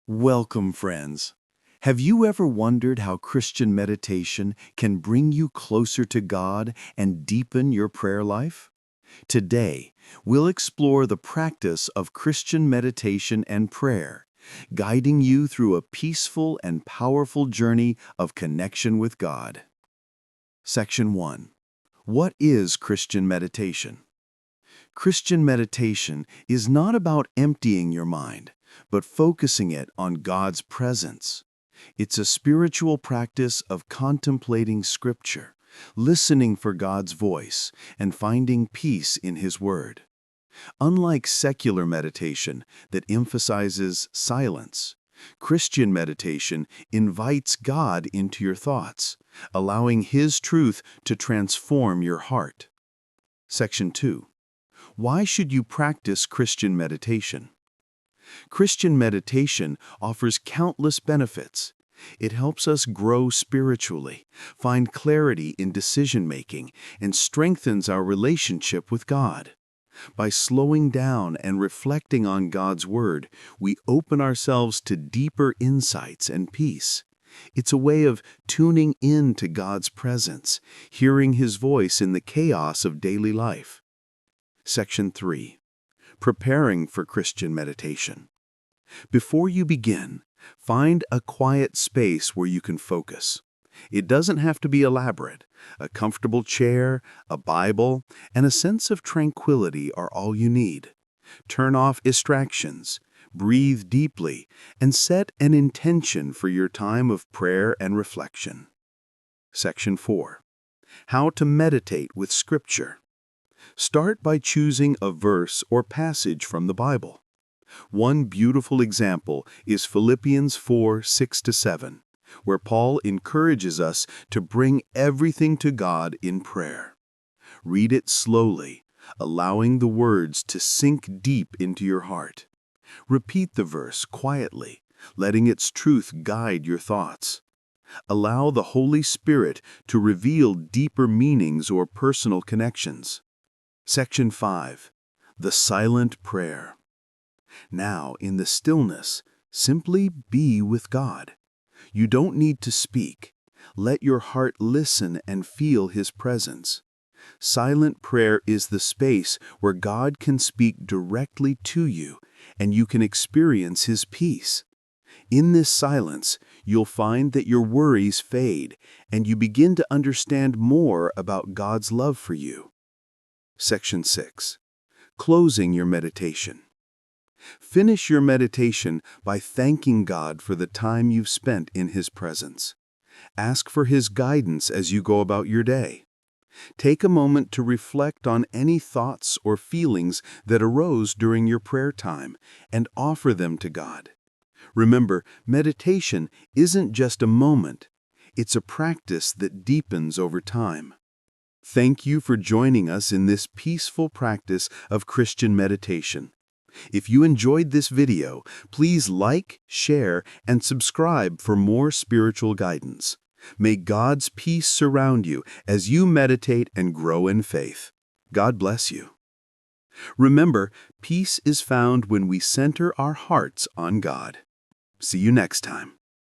Welcome, friends. Have you ever wondered how Christian meditation can bring you closer to God and deepen your prayer life? Today, we'll explore the practice of Christian meditation and prayer, guiding you through a peaceful and powerful journey of connection with God. Section 1. What is Christian meditation? Christian meditation is not about emptying your mind, but focusing it on God's presence. It's a spiritual practice of contemplating Scripture, listening for God's voice, and finding peace in His Word. Unlike secular meditation that emphasizes silence, Christian meditation invites God into your thoughts, allowing His truth to transform your heart. Section 2. Why should you practice Christian meditation? Christian meditation offers countless benefits. It helps us grow spiritually, find clarity in decision-making, and strengthens our relationship with God. By slowing down and reflecting on God's Word, we open ourselves to deeper insights and peace. It's a way of tuning in to God's presence, hearing His voice in the chaos of daily life. Section 3. Preparing for Christian meditation. Before you begin, find a quiet space where you can focus. It doesn't have to be elaborate. A comfortable chair, a Bible, and a sense of tranquility are all you need. Turn off distractions, breathe deeply, and set an intention for your time of prayer and reflection. Section 4. How to meditate with Scripture. Start by choosing a verse or passage from the Bible. One beautiful example is Philippians 4:6-7, where Paul encourages us to bring everything to God in prayer. Read it slowly, allowing the words to sink deep into your heart. Repeat the verse quietly, letting its truth guide your thoughts. Allow the Holy Spirit to reveal deeper meanings or personal connections. Section 5. The Silent Prayer. Now, in the stillness, simply be with God. You don't need to speak. Let your heart listen and feel His presence. Silent prayer is the space where God can speak directly to you, and you can experience His peace. In this silence, you'll find that your worries fade, and you begin to understand more about God's love for you. Section 6. Closing your meditation. Finish your meditation by thanking God for the time you've spent in His presence. Ask for His guidance as you go about your day. Take a moment to reflect on any thoughts or feelings that arose during your prayer time and offer them to God. Remember, meditation isn't just a moment. It's a practice that deepens over time. Thank you for joining us in this peaceful practice of Christian meditation. If you enjoyed this video, please like, share, and subscribe for more spiritual guidance. May God's peace surround you as you meditate and grow in faith. God bless you. Remember, peace is found when we center our hearts on God. See you next time.